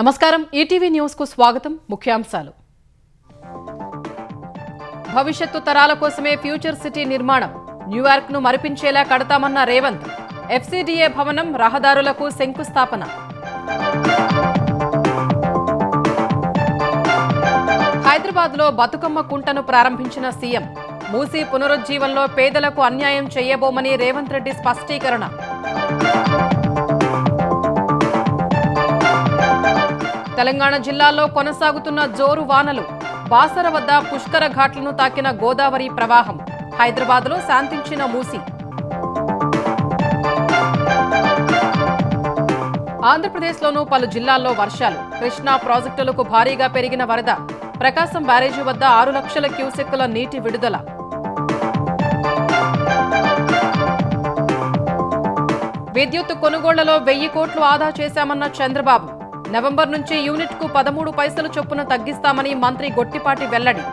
నమస్కారం ETV news కు స్వాగతం ముఖ్యాంశాలు భవిష్యత్తు తరాల కోసమే ఫ్యూచర్ సిటీ నిర్మాణం న్యూయార్క్ ను మరిపించేలా కడతామన్న రేవంత్ ఎఫ్సిడిఏ భవనం రహదారులకు శంకుస్థాపన హైదరాబాద్ లో బతుకమ్మ కుంటను ప్రారంభించిన సీఎం మూసీ పునరుజ్జీవంలో పేదలకు అన్యాయం చేయబోమని రేవంత్ రెడ్డి స్పష్టీకరణ తెలంగాణ జిల్లాల్లో కొనసాగుతున్న జోరు వానలు బాసర వద్ద పుష్కర ఘాట్లను తాకిన గోదావరి ప్రవాహం హైదరాబాద్లో శాంతించిన మూసీ ఆంధ్రప్రదేశ్లోనూ పలు జిల్లాల్లో వర్షాలు కృష్ణా ప్రాజెక్టులకు భారీగా పెరిగిన వరద ప్రకాశం బ్యారేజీ వద్ద 6 లక్షల క్యూసెక్కుల నీటి విడుదల విద్యుత్ కొనుగోళ్లలో 1000 కోట్లు ఆదా చేశామన్న చంద్రబాబు నవంబర్ నుంచి యూనిట్కు 13 పైసలు చొప్పున తగ్గిస్తామని మంత్రి గొట్టిపాటి వెల్లడి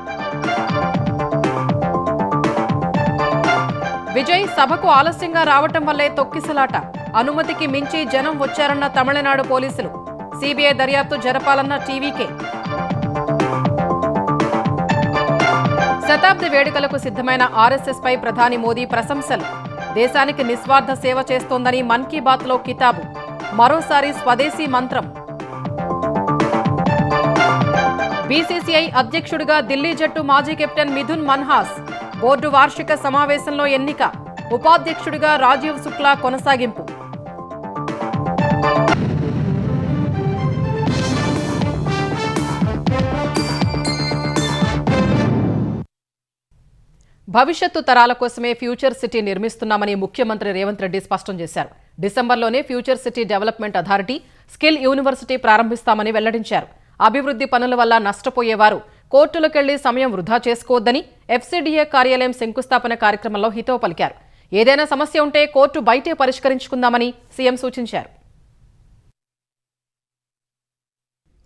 విజయ్ సభకు ఆలస్యంగా రావటం వల్లే తొక్కిసలాట అనుమతికి మించి జనం వచ్చారన్న తమిళనాడు పోలీసులు సిబిఐ దర్యాప్తు జరపాలన్న టీవీకే శతాబ్ది వేడుకలకు సిద్ధమైన ఆర్ఎస్ఎస్ పై ప్రధాని మోదీ ప్రశంసలు దేశానికి నిస్వార్థ సేవ చేస్తోందని మన్ కీ బాత్ లో కితాబు మరోసారి స్వదేశీ మంత్రం బీసీసీఐ అధ్యక్షుడిగా ఢిల్లీ జట్టు మాజీ కెప్టెన్ మిథున్ మన్హాస్ బోర్డు వార్షిక సమావేశంలో ఎన్నిక ఉపాధ్యక్షుడిగా రాజీవ్ శుక్లా కొనసాగింపు భవిష్యత్తు తరాల కోసమే ఫ్యూచర్ సిటీ నిర్మిస్తున్నామని ముఖ్యమంత్రి రేవంత్ రెడ్డి స్పష్టం చేశారు డిసెంబర్లోనే future city development authority skill university ప్రారంభిస్తామని వెల్లడించారు అభివృద్ధి పనుల వల్ల నష్టపోయేవారు కోర్టులకెళ్లి సమయం వృధా చేసుకోవద్దని ఎఫ్సిడిఏ కార్యాలయం శంకుస్థాపన కార్యక్రమంలో హితవు పలికారు ఏదైనా సమస్య ఉంటే కోర్టు బయటే పరిష్కరించుకుందామని సీఎం సూచించారు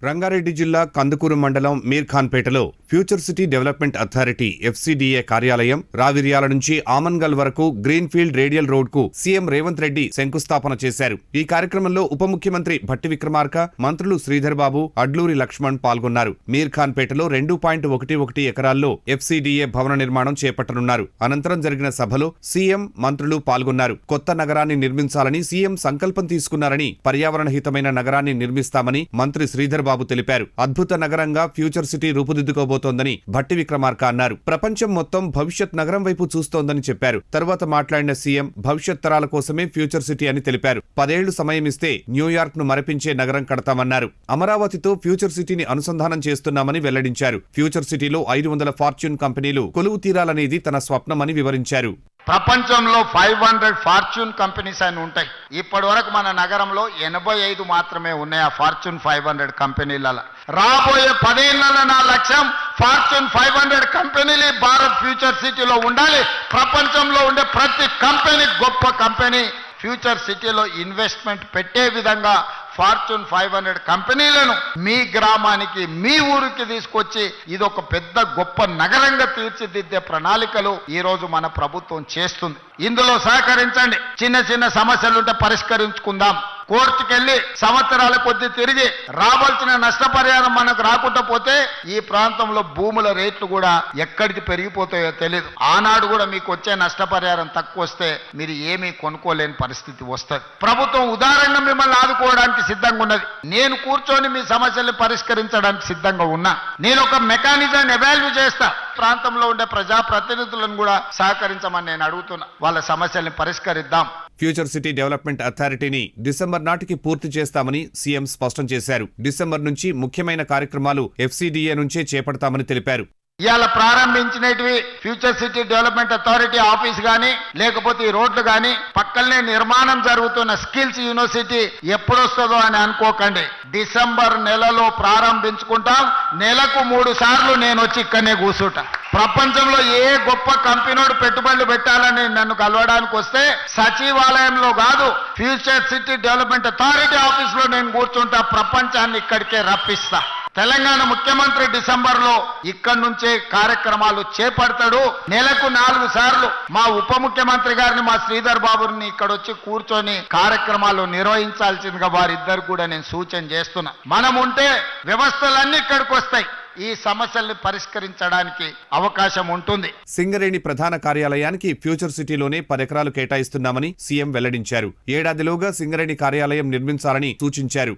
రంగారెడ్డి జిల్లా కందుకూరు మండలం మీర్ఖాన్పేటలో future city development authority FCDA కార్యాలయం రావిర్యాల నుంచి ఆమన్గల్ వరకు గ్రీన్ఫీల్డ్ రేడియల్ రోడ్ కు సీఎం రేవంత్ రెడ్డి శంకుస్థాపన చేశారు ఈ కార్యక్రమంలో ఉప ముఖ్యమంత్రి భట్టి విక్రమార్క మంత్రులు శ్రీధర్ బాబు అడ్లూరి లక్ష్మణ్ పాల్గొన్నారు మీర్ఖాన్పేటలో 2.11 ఎకరాల్లో ఎఫ్సిడిఏ భవన నిర్మాణం చేపట్టనున్నారు అనంతరం జరిగిన సభలో సీఎం మంత్రులు పాల్గొన్నారు కొత్త నగరాన్ని నిర్మించాలని సీఎం సంకల్పం తీసుకున్నారని పర్యావరణ హితమైన నగరాన్ని నిర్మిస్తామని మంత్రి శ్రీధర్ బాబు తెలిపారు అద్భుత నగరంగా ఫ్యూచర్ సిటీ రూపుదిద్దుకోబోతోందని భట్టి విక్రమార్క అన్నారు ప్రపంచం మొత్తం భవిష్యత్ నగరం వైపు చూస్తోందని చెప్పారు తరువాత మాట్లాడిన సీఎం భవిష్యత్ తరాల కోసమే ఫ్యూచర్ సిటీ అని తెలిపారు 10 ఏళ్లు సమయం ఇస్తే న్యూయార్క్ ను మరిపించే నగరం కడతామన్నారు అమరావతితో ఫ్యూచర్ సిటీని అనుసంధానం చేస్తున్నామని వెల్లడించారు ఫ్యూచర్ సిటీలో 500 ఫార్చ్యూన్ కంపెనీలు కొలువు తీరాలనేది తన స్వప్నమని వివరించారు ప్రపంచంలో 500 ఫార్చ్యూన్ కంపెనీస్ అని ఉంటాయి ఇప్పటి వరకు మన నగరంలో 85 మాత్రమే ఉన్నాయి ఆ ఫార్చ్యూన్ 500 కంపెనీలలో రాబోయే 10 ఏళ్లలో నా లక్ష్యం ఫార్చ్యూన్ 500 కంపెనీలు భారత్ ఫ్యూచర్ సిటీలో ఉండాలి ప్రపంచంలో ఉండే ప్రతి కంపెనీ గొప్ప కంపెనీ ఫ్యూచర్ సిటీలో ఇన్వెస్ట్మెంట్ పెట్టే విధంగా ఫార్చ్యూన్ 500 కంపెనీలను మీ గ్రామానికి మీ ఊరికి తీసుకొచ్చి ఇది ఒక పెద్ద గొప్ప నగరంగా తీర్చిదిద్దే ప్రణాళికలు ఈ రోజు మన ప్రభుత్వం చేస్తుంది ఇందులో సహకరించండి చిన్న చిన్న సమస్యలుంటే పరిష్కరించుకుందాం కోర్టుకెళ్లి సంవత్సరాల కొద్ది తిరిగి రావాల్సిన నష్టపరిహారం మనకు రాకుండా పోతే ఈ ప్రాంతంలో భూముల రేట్లు కూడా ఎక్కడికి పెరిగిపోతాయో తెలియదు ఆనాడు కూడా మీకు వచ్చే నష్టపరిహారం తక్కువ వస్తే మీరు ఏమీ కొనుక్కోలేని పరిస్థితి వస్తుంది ప్రభుత్వం ఉదారంగా మిమ్మల్ని ఆదుకోవడానికి సిద్ధంగా ఉన్నది నేను కూర్చొని మీ సమస్యల్ని పరిష్కరించడానికి సిద్ధంగా ఉన్నా నేను ఒక మెకానిజం ఎవాల్యూ చేస్తా ప్రాంతంలో ఉండే ప్రజాప్రతినిధులను కూడా సహకరించమని నేను అడుగుతున్నా వాళ్ళ సమస్యల్ని పరిష్కరిద్దాం ఫ్యూచర్ సిటీ డెవలప్మెంట్ అథారిటీని డిసెంబర్ నాటికి పూర్తి చేస్తామని సీఎం స్పష్టం చేశారు డిసెంబర్ నుంచి ముఖ్యమైన కార్యక్రమాలు ఎఫ్సిడిఏ నుంచే చేపడతామని తెలిపారు ఇవాళ ప్రారంభించినవి future city development authority office గానీ లేకపోతే ఈ రోడ్లు గానీ పక్కనే నిర్మాణం జరుగుతున్న స్కిల్స్ యూనివర్సిటీ ఎప్పుడొస్తుందో అని అనుకోకండి డిసెంబర్ నెలలో ప్రారంభించుకుంటాం నెలకు 3 సార్లు నేను వచ్చి ఇక్కడనే కూర్చుంటా ప్రపంచంలో ఏ గొప్ప కంపెనీడు పెట్టుబడులు పెట్టాలని నన్ను కలవడానికి వస్తే సచివాలయంలో కాదు future city development authority office లో నేను కూర్చుంటా ప్రపంచాన్ని ఇక్కడికే రప్పిస్తా తెలంగాణ ముఖ్యమంత్రి డిసెంబర్లో ఇక్కడి నుంచే కార్యక్రమాలు చేపడతాడు. నెలకు 4 సార్లు మా ఉప ముఖ్యమంత్రి గారిని, మా శ్రీధర్ బాబుని ఇక్కడ వచ్చి కూర్చొని కార్యక్రమాలు నిర్వహించాల్సిందిగా వారిద్దరు కూడా నేను సూచన చేస్తున్నా. మనం ఉంటే వ్యవస్థలన్నీ ఇక్కడికి వస్తాయి. ఈ సమస్యల్ని పరిష్కరించడానికి అవకాశం ఉంటుంది. సింగరేణి ప్రధాన కార్యాలయానికి ఫ్యూచర్ సిటీలోనే 10 ఎకరాలు కేటాయిస్తున్నామని సీఎం వెల్లడించారు. ఏడాదిలోగా సింగరేణి కార్యాలయం నిర్మించాలని సూచించారు.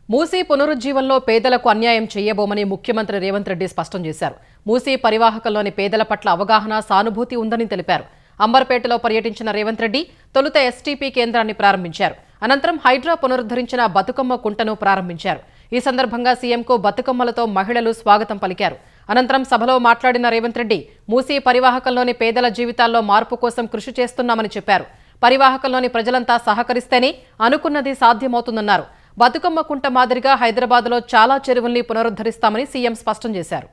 మూసీ పునరుజ్జీవంలో పేదలకు అన్యాయం చేయబోమని ముఖ్యమంత్రి రేవంత్ రెడ్డి స్పష్టం చేశారు. మూసీ పరివాహకంలోని పేదల పట్ల అవగాహన, సానుభూతి ఉందని తెలిపారు. అంబర్పేటలో పర్యటించిన రేవంత్ రెడ్డి తొలుత ఎస్టీపీ కేంద్రాన్ని ప్రారంభించారు. అనంతరం హైడ్రా పునరుద్ధరించిన బతుకమ్మ కుంటను ప్రారంభించారు. ఈ సందర్భంగా సీఎంకు బతుకమ్మలతో మహిళలు స్వాగతం పలికారు. అనంతరం సభలో మాట్లాడిన రేవంత్ రెడ్డి మూసీ పరివాహకంలోని పేదల జీవితాల్లో మార్పు కోసం కృషి చేస్తున్నామని చెప్పారు. పరివాహకంలోని ప్రజలంతా సహకరిస్తేనే అనుకున్నది సాధ్యమవుతుందన్నారు. బతుకమ్మ కుంట మాదిరిగా హైదరాబాద్లో చాలా చెరువుల్ని పునరుద్ధరిస్తామని సీఎం స్పష్టం చేశారు.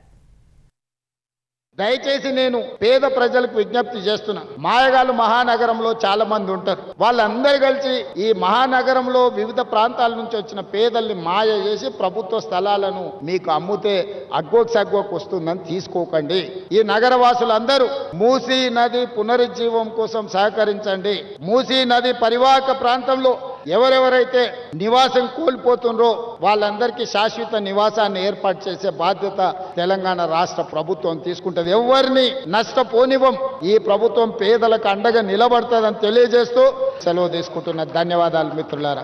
దయచేసి నేను పేద ప్రజలకు విజ్ఞప్తి చేస్తున్నా. మాయగాళ్ళు మహానగరంలో చాలా మంది ఉంటారు. వాళ్ళందరూ కలిసి ఈ మహానగరంలో వివిధ ప్రాంతాల నుంచి వచ్చిన పేదల్ని మాయ చేసి ప్రభుత్వ స్థలాలను మీకు అమ్ముతే అగ్గోకు వస్తుందని తీసుకోకండి. ఈ నగరవాసులందరూ మూసీ నది పునరుజ్జీవం కోసం సహకరించండి. మూసీ నది పరివాహక ప్రాంతంలో ఎవరెవరైతే నివాసం కోల్పోతుండ్రో వాళ్ళందరికీ శాశ్వత నివాసాన్ని ఏర్పాటు చేసే బాధ్యత తెలంగాణ రాష్ట్ర ప్రభుత్వం తీసుకుంటుంది. ఎవరిని నష్టపోనివ్వం. ఈ ప్రభుత్వం పేదలకు అండగా నిలబడుతుందని తెలియజేస్తూ సెలవు తీసుకుంటున్న. ధన్యవాదాలు మిత్రులారా.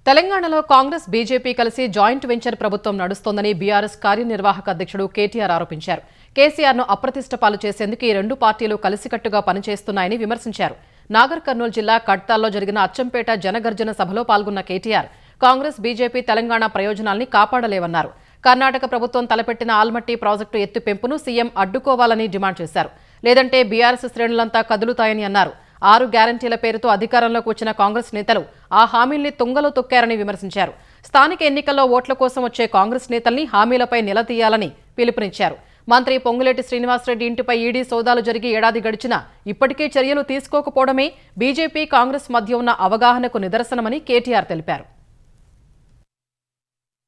తెలంగాణలో కాంగ్రెస్, బీజేపీ కలిసి జాయింట్ వెంచర్ ప్రభుత్వం నడుస్తోందని బీఆర్ఎస్ కార్యనిర్వాహక అధ్యక్షుడు కేటీఆర్ ఆరోపించారు. కేసీఆర్ను అప్రతిష్ట చేసేందుకు ఈ 2 పార్టీలు కలిసికట్టుగా పనిచేస్తున్నాయని విమర్శించారు. నాగర్ కర్నూలు జిల్లా కడ్తాల్లో జరిగిన అచ్చంపేట జనగర్జన సభలో పాల్గొన్న కేటీఆర్ కాంగ్రెస్, బీజేపీ తెలంగాణ ప్రయోజనాల్ని కాపాడలేవన్నారు. కర్ణాటక ప్రభుత్వం తలపెట్టిన ఆల్మట్టి ప్రాజెక్టు ఎత్తు పెంపును సీఎం అడ్డుకోవాలని డిమాండ్ చేశారు. లేదంటే బీఆర్ఎస్ శ్రేణులంతా కదులుతాయని అన్నారు. 6 గ్యారంటీల పేరుతో అధికారంలోకి వచ్చిన కాంగ్రెస్ నేతలు ఆ హామీల్ని తుంగలో తొక్కారని విమర్శించారు. స్థానిక ఎన్నికల్లో ఓట్ల కోసం వచ్చే కాంగ్రెస్ నేతల్ని హామీలపై నిలదీయాలని పిలుపునిచ్చారు. మంత్రి పొంగులేటి శ్రీనివాసరెడ్డి ఇంటిపై ఈడీ సోదాలు జరిగి ఏడాది గడిచినా ఇప్పటికీ చర్యలు తీసుకోకపోవడమే బీజేపీ, కాంగ్రెస్ మధ్య ఉన్న అవగాహనకు నిదర్శనమని కేటీఆర్ తెలిపారు.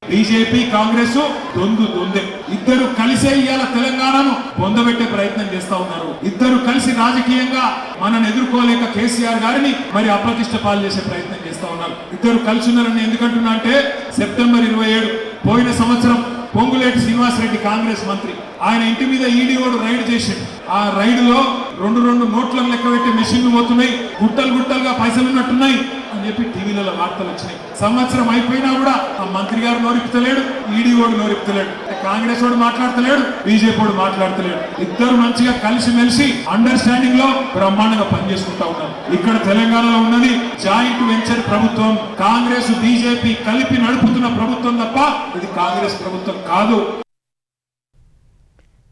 బీజేపీ, కాంగ్రెస్ దొందే. ఇద్దరు కలిసే ఇవాళ తెలంగాణను పొందబెట్టే ప్రయత్నం చేస్తా ఉన్నారు. ఇద్దరు కలిసి రాజకీయంగా మనను ఎదుర్కోలేక కేసీఆర్ గారిని మరి అప్రతిష్ట పాలు చేసే ప్రయత్నం చేస్తా ఉన్నారు. ఇద్దరు కలిసి ఉన్నారని ఎందుకంటున్నా అంటే సెప్టెంబర్ 27 పోయిన సంవత్సరం పొంగులేటి శ్రీనివాసరెడ్డి కాంగ్రెస్ మంత్రి, ఆయన ఇంటి మీద ఈడీ వాడు రైడ్ చేసిండు. ఆ రైడ్ లో 2 నోట్లను లెక్క పెట్టే మెషిన్లు పోతున్నాయి, గుట్టలుగా పైసలు ఉన్నట్టున్నాయి అని చెప్పి టీవీలలో వార్తలు వచ్చినాయి. సంవత్సరం అయిపోయినా కూడా ఆ మంత్రి గారు నోరిపుతలేడు, ఈడీ వాడు నోరిపుతలేడు, కాంగ్రెస్ వాడు మాట్లాడతలేడు, బీజేపీ వాడు మాట్లాడతలేడు. ఇద్దరు మంచిగా కలిసిమెలిసి అండర్స్టాండింగ్ లో బ్రహ్మాండంగా పనిచేసుకుంటా ఉన్నారు. ఇక్కడ తెలంగాణలో ఉన్నది జాయింట్ వెంచర్ ప్రభుత్వం. కాంగ్రెస్, బీజేపీ కలిపి నడుపుతున్న ప్రభుత్వం తప్ప ఇది కాంగ్రెస్ ప్రభుత్వం కాదు.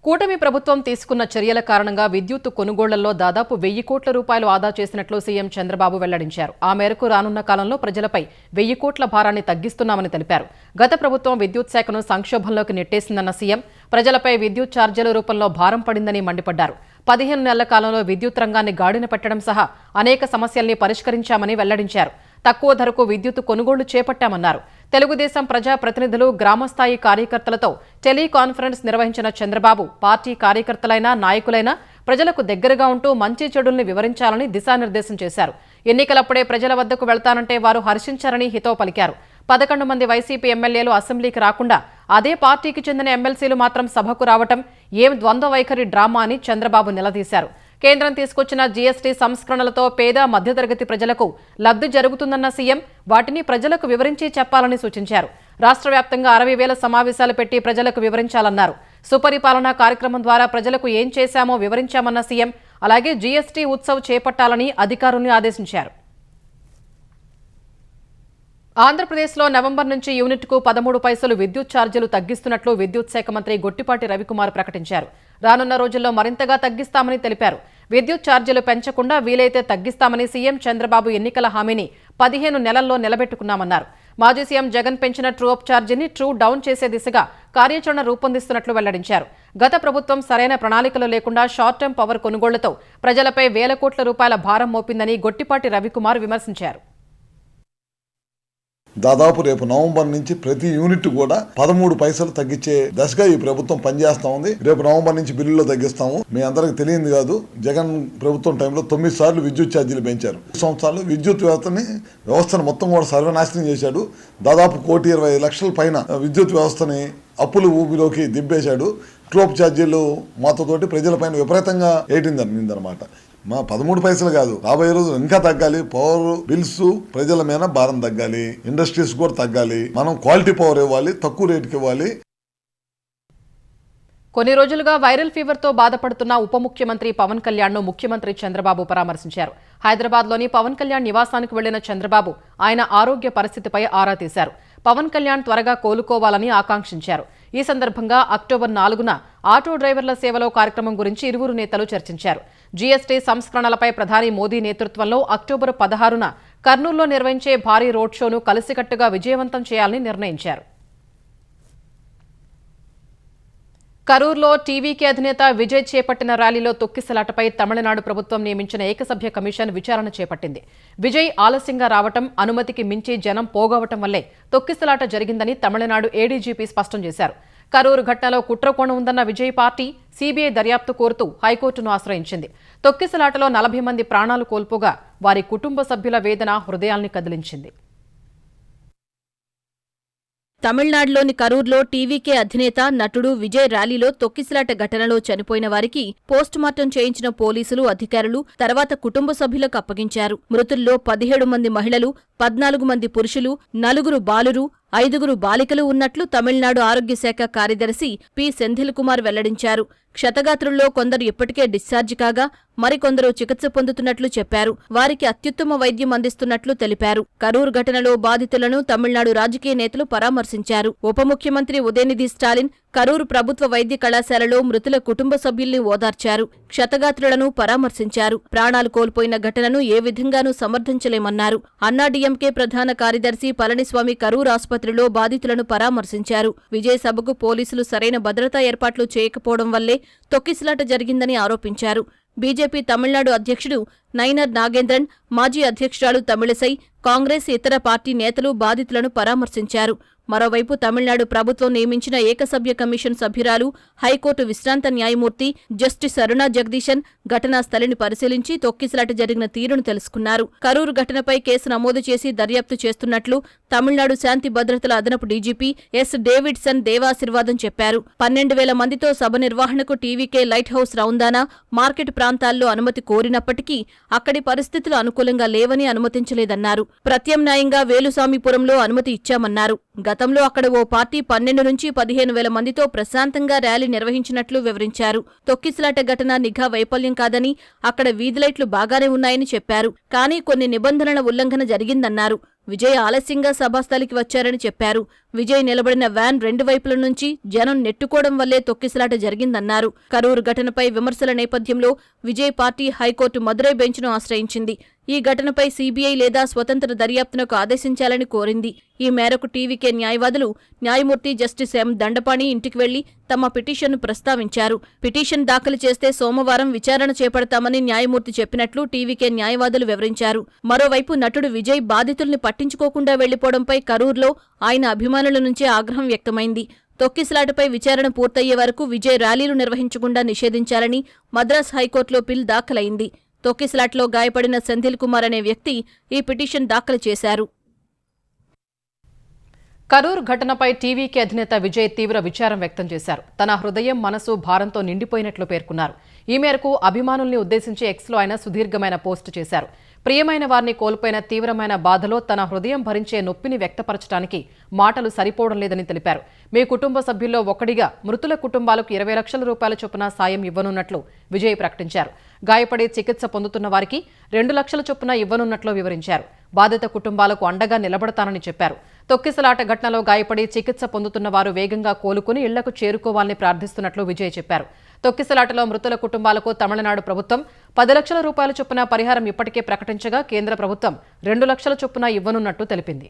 కూటమి ప్రభుత్వం తీసుకున్న చర్యల కారణంగా విద్యుత్ కొనుగోళ్లలో దాదాపు 1000 కోట్ల రూపాయలు ఆదా చేసినట్లు సీఎం చంద్రబాబు వెల్లడించారు. ఆ మేరకు రానున్న కాలంలో ప్రజలపై 1000 కోట్ల భారాన్ని తగ్గిస్తున్నామని తెలిపారు. గత ప్రభుత్వం విద్యుత్ శాఖను సంక్షోభంలోకి నెట్టేసిందన్న సీఎం ప్రజలపై విద్యుత్ ఛార్జీల రూపంలో భారం పడిందని మండిపడ్డారు. 15 నెలల కాలంలో విద్యుత్ రంగాన్ని గాడిన పెట్టడం సహా అనేక సమస్యల్ని పరిష్కరించామని వెల్లడించారు. తక్కువ ధరకు విద్యుత్ కొనుగోళ్లు చేపట్టామన్నారు. తెలుగుదేశం ప్రజా ప్రతినిధులు, గ్రామస్థాయి కార్యకర్తలతో టెలికాన్ఫరెన్స్ నిర్వహించిన చంద్రబాబు పార్టీ కార్యకర్తలైనా, నాయకులైనా ప్రజలకు దగ్గరగా ఉంటూ మంచి చెడుల్ని వివరించాలని దిశానిర్దేశం చేశారు. ఎన్నికలప్పుడే ప్రజల వద్దకు వెళ్తానంటే వారు హర్షించారని హితవు పలికారు. 11 మంది వైసీపీ ఎమ్మెల్యేలు అసెంబ్లీకి రాకుండా అదే పార్టీకి చెందిన ఎమ్మెల్సీలు మాత్రం సభకు రావటం ఏం ద్వంద్వ వైఖరి డ్రామా అని చంద్రబాబు నిలదీశారు. కేంద్రం తీసుకొచ్చిన జీఎస్టీ సంస్కరణలతో పేద, మధ్యతరగతి ప్రజలకు లబ్ధి జరుగుతుందన్న సీఎం వాటిని ప్రజలకు వివరించి చెప్పాలని సూచించారు. రాష్ట్ర వ్యాప్తంగా 60,000 సమావేశాలు పెట్టి ప్రజలకు వివరించాలన్నారు. సుపరిపాలన కార్యక్రమం ద్వారా ప్రజలకు ఏం చేశామో వివరించామన్న సీఎం అలాగే జీఎస్టీ ఉత్సవ్ చేపట్టాలని అధికారుల్ని ఆదేశించారు. ఆంధ్రప్రదేశ్లో నవంబర్ నుంచి యూనిట్కు 13 పైసలు విద్యుత్ ఛార్జీలు తగ్గిస్తున్నట్లు విద్యుత్ శాఖ మంత్రి గొట్టిపాటి రవికుమార్ ప్రకటించారు. రానున్న రోజుల్లో మరింతగా తగ్గిస్తామని తెలిపారు. విద్యుత్ ఛార్జీలు పెంచకుండా వీలైతే తగ్గిస్తామని సీఎం చంద్రబాబు ఎన్నికల హామీని 15 నెలల్లో నిలబెట్టుకున్నామన్నారు. మాజీ సీఎం జగన్ పెంచిన ట్రూ అప్ ఛార్జీని ట్రూ డౌన్ చేసే దిశగా కార్యాచరణ రూపొందిస్తున్నట్లు వెల్లడించారు. గత ప్రభుత్వం సరైన ప్రణాళికలు లేకుండా షార్ట్ టర్మ్ పవర్ కొనుగోళ్లతో ప్రజలపై 1000 కోట్ల రూపాయల భారం మోపిందని గొట్టిపాటి రవికుమార్ విమర్శించారు. దాదాపు రేపు నవంబర్ నుంచి ప్రతి యూనిట్ కూడా 13 పైసలు తగ్గించే దశగా ఈ ప్రభుత్వం పనిచేస్తా ఉంది. రేపు నవంబర్ నుంచి బిల్లులో తగ్గిస్తాము. మీ అందరికి తెలియదు కాదు, జగన్ ప్రభుత్వం టైంలో 9 సార్లు విద్యుత్ ఛార్జీలు పెంచారు. ఈ సంవత్సరాలు విద్యుత్ వ్యవస్థను మొత్తం కూడా సర్వనాశనం చేశాడు. దాదాపు 1,20,00,000 పైన విద్యుత్ వ్యవస్థని అప్పులు ఊపిలోకి దిబ్బేశాడు. క్లోప్ ఛార్జీలు మాతోటి ప్రజలపైన విపరీతంగా ఏటిందన్నమాట. మా 13 పైసలు కాదు, రాబోయే రోజులు ఇంకా తగ్గాలి. పవర్ బిల్స్ ప్రజల మీద భారం తగ్గాలి, ఇండస్ట్రీస్ కూడా తగ్గాలి. మనం క్వాలిటీ పవర్ ఇవ్వాలి, తక్కువ రేటుకి ఇవ్వాలి. కొన్ని రోజులుగా వైరల్ ఫీవర్తో బాధపడుతున్న ఉప ముఖ్యమంత్రి పవన్ కళ్యాణ్ను ముఖ్యమంత్రి చంద్రబాబు పరామర్శించారు. హైదరాబాద్లోని పవన్ కళ్యాణ్ నివాసానికి వెళ్లిన చంద్రబాబు ఆయన ఆరోగ్య పరిస్థితిపై ఆరా తీశారు. పవన్ కళ్యాణ్ త్వరగా కోలుకోవాలని ఆకాంక్షించారు. ఈ సందర్భంగా అక్టోబర్ 4న ఆటో డ్రైవర్ల సేవలో కార్యక్రమం గురించి ఇరువురు నేతలు చర్చించారు. జీఎస్టీ సంస్కరణలపై ప్రధాని మోదీ నేతృత్వంలో అక్టోబర్ 16న కర్నూలులో నిర్వహించే భారీ రోడ్ షోను కలిసికట్టుగా విజయవంతం చేయాలని నిర్ణయించారు. కరూర్లో టీవీకే అధినేత విజయ్ చేపట్టిన ర్యాలీలో తొక్కిసలాటపై తమిళనాడు ప్రభుత్వం నియమించిన ఏకసభ్య కమిషన్ విచారణ చేపట్టింది. విజయ్ ఆలస్యంగా రావటం, అనుమతికి మించి జనం పోగవటం వల్లే తొక్కిసలాట జరిగిందని తమిళనాడు ఏడీజీపీ స్పష్టం చేశారు. కరూరు ఘటనలో కుట్రకోణం ఉందన్న విజయ్ పార్టీ సీబీఐ దర్యాప్తు కోరుతూ హైకోర్టును ఆశ్రయించింది. తొక్కిసలాటలో 40 మంది ప్రాణాలు కోల్పోగా వారి కుటుంబ సభ్యుల వేదన హృదయాల్ని కదిలించింది. తమిళనాడులోని కరూర్లో టీవీకే అధినేత నటుడు విజయ్ ర్యాలీలో తొక్కిసలాట ఘటనలో చనిపోయిన వారికి పోస్టుమార్టం చేయించిన పోలీసులు, అధికారులు తర్వాత కుటుంబ సభ్యులకు అప్పగించారు. మృతుల్లో 17 మంది మహిళలు, 14 మంది పురుషులు, 4 బాలురు, 5 బాలికలు ఉన్నట్లు తమిళనాడు ఆరోగ్య శాఖ కార్యదర్శి పి. సెంథిల్ కుమార్ వెల్లడించారు. క్షతగాత్రుల్లో కొందరు ఇప్పటికే డిశ్చార్జి కాగా మరికొందరు చికిత్స పొందుతున్నట్లు చెప్పారు. వారికి అత్యుత్తమ వైద్యం అందిస్తున్నట్లు తెలిపారు. కరూర్ ఘటనలో బాధితులను తమిళనాడు రాజకీయ నేతలు పరామర్శించారు. ఉప ముఖ్యమంత్రి ఉదయనిధి స్టాలిన్ కరూరు ప్రభుత్వ వైద్య కళాశాలలో మృతుల కుటుంబ సభ్యుల్ని ఓదార్చారు. క్షతగాత్రులను పరామర్శించారు. ప్రాణాలు కోల్పోయిన ఘటనను ఏ విధంగానూ సమర్థించలేమన్నారు. అన్నాడీఎంకే ప్రధాన కార్యదర్శి పళనిస్వామి కరూర్ ఆసుపత్రిలో బాధితులను పరామర్శించారు. విజయ్ సభకు పోలీసులు సరైన భద్రతా ఏర్పాట్లు చేయకపోవడం వల్లే తొక్కిసలాట జరిగిందని ఆరోపించారు. బీజేపీ తమిళనాడు అధ్యక్షుడు నైనర్ నాగేంద్రన్, మాజీ అధ్యక్షురాలు తమిళిసై, కాంగ్రెస్ ఇతర పార్టీ నేతలు బాధితులను పరామర్శించారు. మరోవైపు తమిళనాడు ప్రభుత్వం నియమించిన ఏకసభ్య కమిషన్ సభ్యురాలు, హైకోర్టు విశ్రాంత న్యాయమూర్తి జస్టిస్ అరుణా జగదీశన్ ఘటనా స్థలిని పరిశీలించి తొక్కిసలాట జరిగిన తీరును తెలుసుకున్నారు. కరూరు ఘటనపై కేసు నమోదు చేసి దర్యాప్తు చేస్తున్నట్లు తమిళనాడు శాంతి భద్రతల అదనపు డీజీపీ ఎస్. డేవిడ్సన్ దేవాశీర్వాదం చెప్పారు. 12,000 మందితో సభ నిర్వహణకు టీవీకే లైట్ హౌస్ రౌందానా, మార్కెట్ ప్రాంతాల్లో అనుమతి కోరినప్పటికీ అక్కడి పరిస్థితులు అనుకూలంగా లేవని అనుమతించలేదన్నారు. ప్రత్యామ్నాయంగా వేలుసామిపురంలో అనుమతి ఇచ్చామన్నారు. గతంలో అక్కడ ఓ పార్టీ 12 నుంచి 15,000 మందితో ప్రశాంతంగా ర్యాలీ నిర్వహించినట్లు వివరించారు. తొక్కిసలాట ఘటన నిఘా వైఫల్యం కాదని, అక్కడ వీధి లైట్లు బాగానే ఉన్నాయని చెప్పారు. కానీ కొన్ని నిబంధనల ఉల్లంఘన జరిగిందన్నారు. విజయ్ ఆలస్యంగా సభాస్థలికి వచ్చారని చెప్పారు. విజయ్ నిలబడిన వ్యాన్ 2 వైపుల నుంచి జనం నెట్టుకోవడం వల్లే తొక్కిసలాట జరిగిందన్నారు. కరూరు ఘటనపై విమర్శల నేపథ్యంలో విజయ్ పార్టీ హైకోర్టు మదురై బెంచ్ను ఆశ్రయించింది. ఈ ఘటనపై సీబీఐ లేదా స్వతంత్ర దర్యాప్తునకు ఆదేశించాలని కోరింది. ఈ మేరకు టీవీకే న్యాయవాదులు న్యాయమూర్తి జస్టిస్ ఎం. దండపాణి ఇంటికి వెళ్లి తమ పిటిషన్ను ప్రస్తావించారు. పిటిషన్ దాఖలు చేస్తే సోమవారం విచారణ చేపడతామని న్యాయమూర్తి చెప్పినట్లు టీవీకే న్యాయవాదులు వివరించారు. మరోవైపు నటుడు విజయ్ బాధితుల్ని పట్టించుకోకుండా వెళ్లిపోవడంపై కరూర్లో ఆయన అభిమానుల నుంచే ఆగ్రహం వ్యక్తమైంది. తొక్కిసలాటపై విచారణ పూర్తయ్యే వరకు విజయ్ ర్యాలీలు నిర్వహించకుండా నిషేధించాలని మద్రాస్ హైకోర్టులో పిల్ దాఖలైంది. తొక్కిసలాట్లో గాయపడిన సెంథిల్ కుమార్ అనే వ్యక్తి ఈ పిటిషన్ దాఖలు చేశారు. కరూర్ ఘటనపై టీవీకే అధినేత విజయ్ తీవ్ర విచారం వ్యక్తం చేశారు. తన హృదయం, మనసు భారంతో నిండిపోయినట్లు పేర్కొన్నారు. ఈ మేరకు అభిమానుల్ని ఉద్దేశించి ఎక్స్లో ఆయన సుదీర్ఘమైన పోస్టు చేశారు. ప్రియమైన వారిని కోల్పోయిన తీవ్రమైన బాధలో తన హృదయం భరించే నొప్పిని వ్యక్తపరచడానికి మాటలు సరిపోవడం లేదని తెలిపారు. మీ కుటుంబ సభ్యుల్లో ఒకడిగా మృతుల కుటుంబాలకు 20 లక్షల రూపాయల చొప్పున సాయం ఇవ్వనున్నట్లు విజయ్ ప్రకటించారు. గాయపడి చికిత్స పొందుతున్న వారికి 2 లక్షల చొప్పున ఇవ్వనున్నట్లు వివరించారు. బాధిత కుటుంబాలకు అండగా నిలబడతానని చెప్పారు. తొక్కిసలాట ఘటనలో గాయపడి చికిత్స పొందుతున్న వారు వేగంగా కోలుకుని ఇళ్లకు చేరుకోవాలని ప్రార్థిస్తున్నట్లు విజయ్ చెప్పారు. తొక్కిసలాటలో మృతుల కుటుంబాలకు తమిళనాడు ప్రభుత్వం 10 లక్షల రూపాయల చొప్పున పరిహారం ఇప్పటికే ప్రకటించగా కేంద్ర ప్రభుత్వం 2 లక్షల చొప్పున ఇవ్వనున్నట్టు తెలిపింది.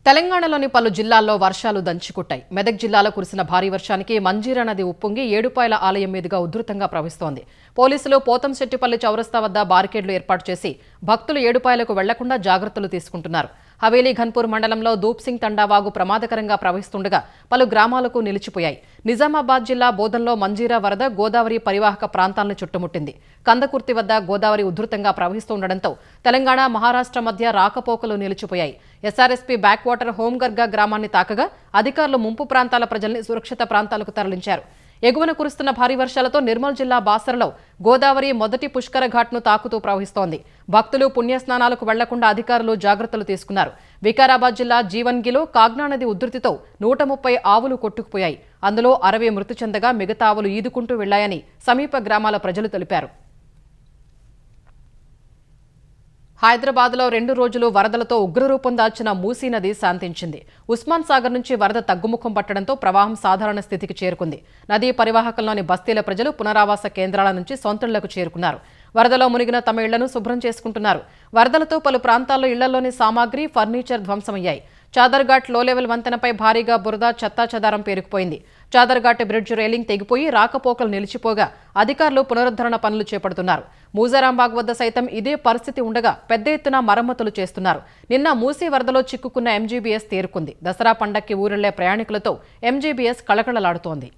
తెలంగాణలోని పలు జిల్లాల్లో వర్షాలు దంచుకుట్టాయి. మెదక్ జిల్లాలో కురిసిన భారీ వర్షానికి మంజీరా నది ఉప్పొంగి ఏడుపాయల ఆలయం మీదుగా ఉధృతంగా ప్రవహిస్తోంది. పోలీసులు పోతంశెట్టిపల్లి చౌరస్తా వద్ద బారికేడ్లు ఏర్పాటు చేసి భక్తులు ఏడుపాయలకు వెళ్లకుండా జాగ్రత్తలు తీసుకుంటున్నారు. హవేలీ ఘన్పూర్ మండలంలో దూప్సింగ్ తండా వాగు ప్రమాదకరంగా ప్రవహిస్తుండగా పలు గ్రామాలకు నిలిచిపోయాయి. నిజామాబాద్ జిల్లా బోధన్లో మంజీరా వరద గోదావరి పరివాహక ప్రాంతాలను చుట్టుముట్టింది. కందకుర్తి వద్ద గోదావరి ఉధృతంగా ప్రవహిస్తుండటంతో తెలంగాణ, మహారాష్ట్ర మధ్య రాకపోకలు నిలిచిపోయాయి. ఎస్ఆర్ఎస్పీ బ్యాక్ వాటర్ హోంగర్గా గ్రామాన్ని తాకగా అధికారులు ముంపు ప్రాంతాల ప్రజల్ని సురక్షిత ప్రాంతాలకు తరలించారు. ఎగువన కురుస్తున్న భారీ వర్షాలతో నిర్మల్ జిల్లా బాసరలో గోదావరి మొదటి పుష్కర ఘాట్ను తాకుతూ ప్రవహిస్తోంది. భక్తులు పుణ్యస్నానాలకు వెళ్లకుండా అధికారులు జాగ్రత్తలు తీసుకున్నారు. వికారాబాద్ జిల్లా జీవన్గిలో కాగ్నా నది ఉధృతితో 130 ఆవులు కొట్టుకుపోయాయి. అందులో 60 మృతి చెందగా మిగతా ఆవులు ఈదుకుంటూ వెళ్లాయని సమీప గ్రామాల ప్రజలు తెలిపారు. హైదరాబాద్లో 2 రోజులు వరదలతో ఉగ్రరూపం దాల్చిన మూసీ నది శాంతించింది. ఉస్మాన్ సాగర్ నుంచి వరద తగ్గుముఖం పట్టడంతో ప్రవాహం సాధారణ స్థితికి చేరుకుంది. నదీ పరివాహకంలోని బస్తీల ప్రజలు పునరావాస కేంద్రాల నుంచి సొంతళ్లకు చేరుకున్నారు. వరదలో మునిగిన తమ ఇళ్లను శుభ్రం చేసుకుంటున్నారు. వరదలతో పలు ప్రాంతాల్లో ఇళ్లలోని సామాగ్రి, ఫర్నిచర్ ధ్వంసమయ్యాయి. చాదర్ఘాట్ లో లెవెల్ వంతెనపై భారీగా బురద, చెత్తాచెదారం పేరుకుపోయింది. చాదర్ఘాట్ బ్రిడ్జ్ రైలింగ్ తెగిపోయి రాకపోకలు నిలిచిపోగా అధికారులు పునరుద్ధరణ పనులు చేపడుతున్నారు. మూజారాంబాగ్ వద్ద సైతం ఇదే పరిస్థితి ఉండగా పెద్ద ఎత్తున మరమ్మతులు చేస్తున్నారు. నిన్న మూసీ వరదలో చిక్కుకున్న ఎంజీబీఎస్ తేరుకుంది. దసరా పండక్కి ఊరెళ్లే ప్రయాణికులతో ఎంజీబీఎస్ కళకళలాడుతోంది.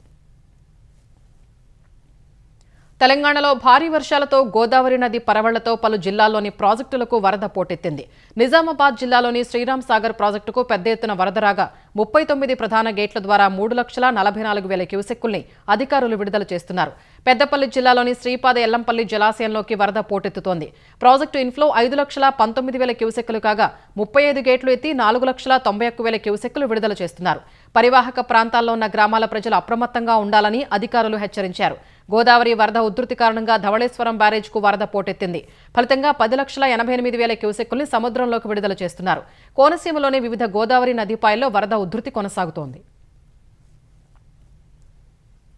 తెలంగాణలో భారీ వర్షాలతో గోదావరి నది పరవళ్లతో పలు జిల్లాల్లోని ప్రాజెక్టులకు వరద పోటెత్తింది. నిజామాబాద్ జిల్లాలోని శ్రీరామ్ సాగర్ ప్రాజెక్టుకు పెద్ద ఎత్తున వరద రాగా 39 ప్రధాన గేట్ల ద్వారా 3,44,000 క్యూసెక్కుల్ని అధికారులు విడుదల చేస్తున్నారు. పెద్దపల్లి జిల్లాలోని శ్రీపాద ఎల్లంపల్లి జలాశయంలోకి వరద పోటెత్తుతోంది. ప్రాజెక్టు ఇన్ఫ్లో 5,19,000 క్యూసెక్కులు కాగా 35 గేట్లు ఎత్తి 4,91,000 క్యూసెక్కులు విడుదల చేస్తున్నారు. పరివాహక ప్రాంతాల్లో ఉన్న గ్రామాల ప్రజలు అప్రమత్తంగా ఉండాలని అధికారులు హెచ్చరించారు. గోదావరి వరద ఉధృతి కారణంగా ధవళేశ్వరం బ్యారేజ్కు వరద పోటెత్తింది. ఫలితంగా 10,88,000 క్యూసెక్కుల్ని సముద్రంలోకి విడుదల చేస్తున్నారు. కోనసీమలోని వివిధ గోదావరి నదీపాయల్లో వరద ఉధృతి కొనసాగుతోంది.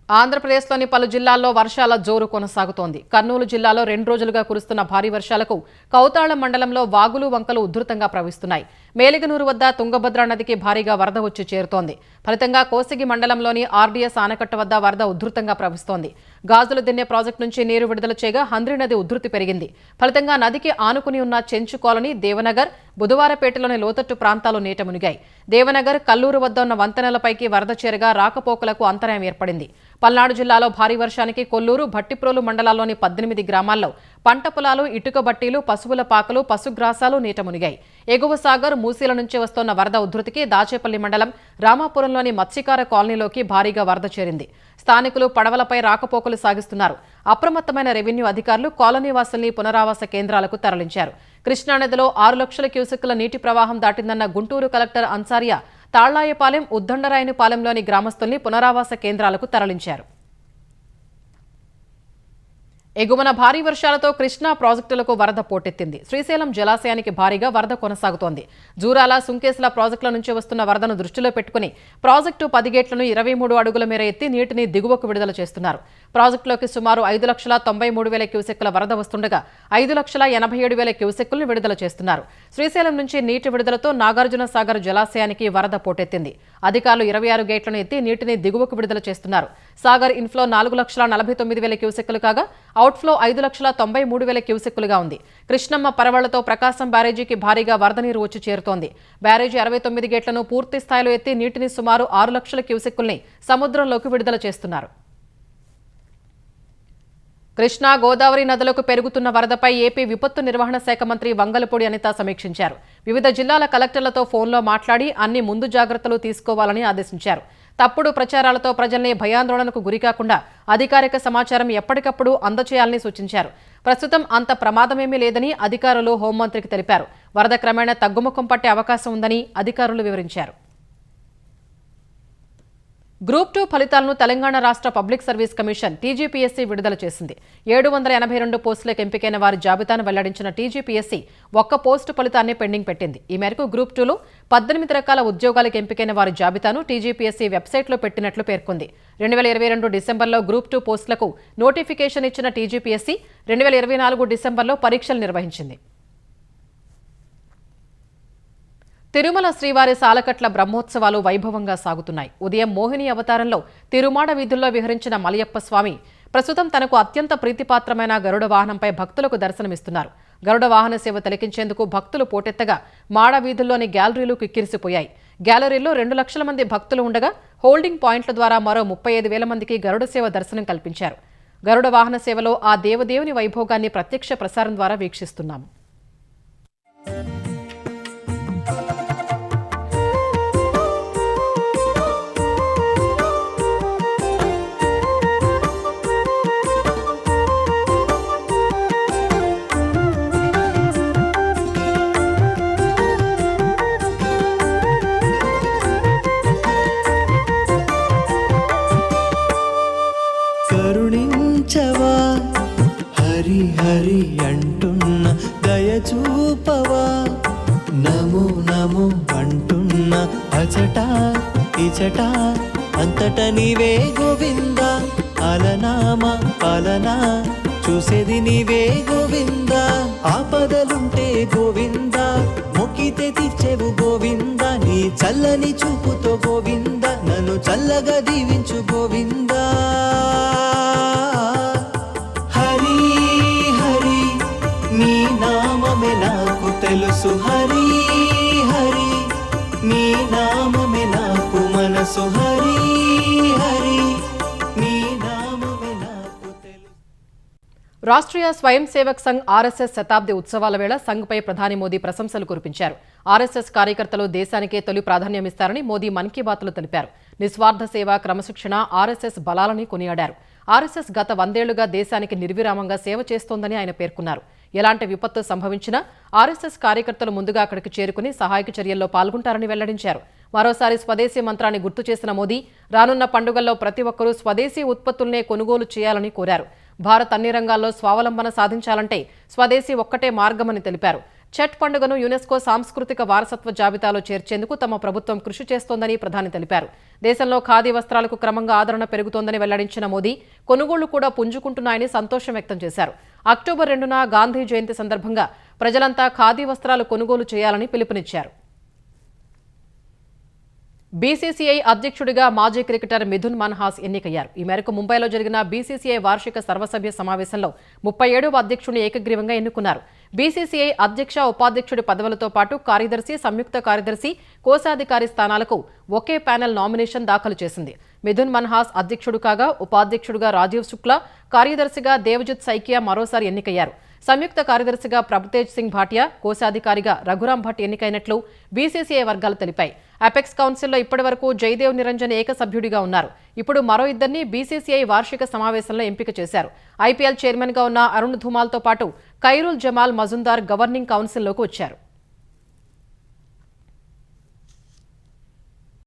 ఆంధ్రప్రదేశ్లోని పలు జిల్లాల్లో వర్షాల జోరు కొనసాగుతోంది. కర్నూలు జిల్లాలో 2 రోజులుగా కురుస్తున్న భారీ వర్షాలకు కౌతాళం మండలంలో వాగులు, వంకలు ఉధృతంగా ప్రవహిస్తున్నాయి. మేలిగనూరు వద్ద తుంగభద్ర నదికి భారీగా వరద వచ్చి చేరుతోంది. ఫలితంగా కోసిగి మండలంలోని ఆర్డీఎస్ ఆనకట్ట వద్ద వరద ఉధృతంగా ప్రవహిస్తోంది. గాజుల దిన్నె ప్రాజెక్టు నుంచి నీరు విడుదల చేయగా హంద్రి నది ఉధృతి పెరిగింది. ఫలితంగా నదికి ఆనుకుని ఉన్న చెంచు కాలనీ, దేవనగర్, బుధవారపేటలోని లోతట్టు ప్రాంతాలు నీట మునిగాయి. దేవనగర్, కల్లూరు వద్ద ఉన్న వంతెనలపైకి వరద చేరగా రాకపోకలకు అంతరాయం ఏర్పడింది. పల్నాడు జిల్లాలో భారీ వర్షానికి కొల్లూరు, భట్టిప్రోలు మండలాల్లోని 18 గ్రామాల్లో పంట పొలాలు, ఇటుక బట్టీలు, పశువుల పాకలు, పశుగ్రాసాలు నీట మునిగాయి. ఎగువ సాగర్, మూసీల నుంచి వస్తోన్న వరద ఉధృతికి దాచేపల్లి మండలం రామాపురంలోని మత్స్యకార కాలనీలోకి భారీగా వరద చేరింది. స్థానికులు పడవలపై రాకపోకలు సాగిస్తున్నారు. అప్రమత్తమైన రెవెన్యూ అధికారులు కాలనీవాసుల్ని పునరావాస కేంద్రాలకు తరలించారు. కృష్ణానదిలో 6 లక్షల క్యూసెక్కుల నీటి ప్రవాహం దాటిందన్న గుంటూరు కలెక్టర్ అన్సారియా తాళ్లాయపాలెం, ఉద్దండరాయనిపాలెంలోని గ్రామస్తుల్ని పునరావాస కేంద్రాలకు తరలించారు. ఎగువన భారీ వర్షాలతో కృష్ణా ప్రాజెక్టులకు వరద పోటెత్తింది. శ్రీశైలం జలాశయానికి భారీగా వరద కొనసాగుతోంది. జూరాల, సుంకేశ్ల ప్రాజెక్టుల నుంచి వస్తున్న వరదను దృష్టిలో పెట్టుకుని ప్రాజెక్టు 10 గేట్లను 23 అడుగుల మేర ఎత్తి నీటిని దిగువకు విడుదల చేస్తున్నారు. ప్రాజెక్టులోకి సుమారు 5,93,000 క్యూసెక్కుల వరద వస్తుండగా 5,87,000 క్యూసెక్కులను విడుదల చేస్తున్నారు. శ్రీశైలం నుంచి నీటి విడుదలతో నాగార్జున సాగర్ జలాశయానికి వరద పోటెత్తింది. అధికారులు 26 గేట్లను ఎత్తి నీటిని దిగువకు విడుదల చేస్తున్నారు. సాగర్ ఇన్ఫ్లో 4,49,000 క్యూసెక్కులు కాగా అవుట్ఫ్లో 5,93,000 క్యూసెక్కులుగా ఉంది. కృష్ణమ్మ పరవళ్లతో ప్రకాశం బ్యారేజీకి భారీగా వరద నీరు వచ్చి చేరుతోంది. బ్యారేజీ 69 గేట్లను పూర్తి స్థాయిలో ఎత్తి నీటిని సుమారు 6 లక్షల క్యూసెక్కుల్ని సముద్రంలోకి విడుదల చేస్తున్నారు. కృష్ణా, గోదావరి నదులకు పెరుగుతున్న వరదపై ఏపీ విపత్తు నిర్వహణ శాఖ మంత్రి వంగలపూడి అనిత సమీక్షించారు. వివిధ జిల్లాల కలెక్టర్లతో ఫోన్లో మాట్లాడి అన్ని ముందు జాగ్రత్తలు తీసుకోవాలని ఆదేశించారు. తప్పుడు ప్రచారాలతో ప్రజల్ని భయాందోళనకు గురికాకుండా అధికారిక సమాచారం ఎప్పటికప్పుడు అందచేయాలని సూచించారు. ప్రస్తుతం అంత ప్రమాదమేమీ లేదని అధికారులు హోంమంత్రికి తెలిపారు. వరద క్రమేణా తగ్గుముఖం పట్టే అవకాశం ఉందని అధికారులు వివరించారు. గ్రూప్ 2 ఫలితాలను తెలంగాణ రాష్ట్ర పబ్లిక్ సర్వీస్ కమిషన్ టీజీపీఎస్సీ విడుదల చేసింది. 782 పోస్టులకు ఎంపికైన వారి జాబితాను వెల్లడించిన టీజీపీఎస్సీ ఒక్క పోస్టు ఫలితాన్ని పెండింగ్ పెట్టింది. ఈ మేరకు గ్రూప్ 2లో 18 రకాల ఉద్యోగాలకు ఎంపికైన వారి జాబితాను టీజీపీఎస్సీ వెబ్సైట్లో పెట్టినట్లు పేర్కొంది. 2022 డిసెంబర్లో గ్రూప్ 2 పోస్టులకు నోటిఫికేషన్ ఇచ్చిన టీజీపీఎస్సీ 2024 డిసెంబర్లో పరీక్షలు నిర్వహించింది. తిరుమల శ్రీవారి సాలకట్ల బ్రహ్మోత్సవాలు వైభవంగా సాగుతున్నాయి. ఉదయం మోహిని అవతారంలో తిరుమాడ వీధుల్లో విహరించిన మలయప్ప స్వామి ప్రస్తుతం తనకు అత్యంత ప్రీతిపాత్రమైన గరుడ వాహనంపై భక్తులకు దర్శనమిస్తున్నారు. గరుడ వాహన సేవ తిలకించేందుకు భక్తులు పోటెత్తగా మాడ వీధుల్లోని గ్యాలరీలు కిక్కిరిసిపోయాయి. గ్యాలరీలో 2 లక్షల మంది భక్తులు ఉండగా హోల్డింగ్ పాయింట్ల ద్వారా మరో 35,000 మందికి గరుడ సేవ దర్శనం కల్పించారు. గరుడ వాహన సేవలో ఆ దేవదేవుని వైభోగాన్ని ప్రత్యక్ష ప్రసారం ద్వారా వీక్షిస్తున్నాము. కరుణించవా హరి హరి అంటున్న దయచూపవా నమో నమో అంటున్న అచట ఇచట అంతట నీవే గోవింద అలనామా అలనా చూసేది నీవే గోవింద ఆపదలుంటే గోవింద మొక్కితే తీర్చెవు గోవింద నీ చల్లని చూపుతో గోవింద నన్ను చల్లగా దీవించు గోవింద హరి హరి నీ నామమే నాకు తెలుసు హరి హరి నీ నామమే నాకు మనసు హరి హరి నీ నామమే నాకు తెలుసు. రాష్ట్రీయ స్వయం సేవక్ సంఘ్ ఆర్ఎస్ఎస్ శతాబ్ది ఉత్సవాల వేళ సంఘ్పై ప్రధాని మోదీ ప్రశంసలు కురిపించారు. ఆర్ఎస్ఎస్ కార్యకర్తలు దేశానికే తొలి ప్రాధాన్యమిస్తారని మోదీ మన్ కీ బాత్లో తెలిపారు. నిస్వార్థ సేవ, క్రమశిక్షణ ఆర్ఎస్ఎస్ బలాలని కొనియాడారు. ఆర్ఎస్ఎస్ గత 100 ఏళ్లుగా దేశానికి నిర్విరామంగా సేవ చేస్తోందని ఆయన పేర్కొన్నారు. ఎలాంటి విపత్తు సంభవించినా ఆర్ఎస్ఎస్ కార్యకర్తలు ముందుగా అక్కడికి చేరుకుని సహాయక చర్యల్లో పాల్గొంటారని వెల్లడించారు. మరోసారి స్వదేశీ మంత్రాన్ని గుర్తు చేసిన మోదీ రానున్న పండుగల్లో ప్రతి ఒక్కరూ స్వదేశీ ఉత్పత్తులనే కొనుగోలు చేయాలని కోరారు. భారత్ అన్ని రంగాల్లో స్వావలంబన సాధించాలంటే స్వదేశీ ఒక్కటే మార్గమని తెలిపారు. ఛట్ పండుగను యునెస్కో సాంస్కృతిక వారసత్వ జాబితాలో చేర్చేందుకు తమ ప్రభుత్వం కృషి చేస్తోందని ప్రధాని తెలిపారు. దేశంలో ఖాదీ వస్త్రాలకు క్రమంగా ఆదరణ పెరుగుతోందని వెల్లడించిన మోదీ కొనుగోళ్లు కూడా పుంజుకుంటున్నాయని సంతోషం వ్యక్తం చేశారు. అక్టోబర్ 2న గాంధీ జయంతి సందర్భంగా ప్రజలంతా ఖాదీ వస్త్రాలు కొనుగోలు చేయాలని పిలుపునిచ్చారు. బీసీసీఐ అధ్యక్షుడిగా మాజీ క్రికెటర్ మిథున్ మన్హాస్ ఎన్నికయ్యారు. ఈ మేరకు ముంబైలో జరిగిన బీసీసీఐ వార్షిక సర్వసభ్య సమావేశంలో 37వ అధ్యక్షుడిని ఏకగ్రీవంగా ఎన్నుకున్నారు. బీసీసీఐ అధ్యక్ష, ఉపాధ్యక్షుడి పదవులతో పాటు కార్యదర్శి, సంయుక్త కార్యదర్శి, కోశాధికారి స్థానాలకు ఒకే ప్యానెల్ నామినేషన్ దాఖలు చేసింది. మిథున్ మన్హాస్ అధ్యక్షుడు కాగా ఉపాధ్యక్షుడుగా రాజీవ్ శుక్లా, కార్యదర్శిగా దేవజిత్ సైకియా మరోసారి ఎన్నికయ్యారు. సంయుక్త కార్యదర్శిగా ప్రభుతేజ్ సింగ్ భాటియా, కోశాధికారిగా రఘురాం భట్ ఎన్నికైనట్లు బీసీసీఐ వర్గాలు తెలిపాయి. అపెక్స్ కౌన్సిల్లో ఇప్పటివరకు జయదేవ్ నిరంజన్ ఏకసభ్యుడిగా ఉన్నారు. ఇప్పుడు మరో ఇద్దరిని బీసీసీఐ వార్షిక సమావేశంలో ఎంపిక చేశారు. ఐపీఎల్ చైర్మన్గా ఉన్న అరుణ్ ధుమాల్తో పాటు ఖైరుల్ జమాల్ మజుందార్ గవర్నింగ్ కౌన్సిల్లోకి వచ్చారు.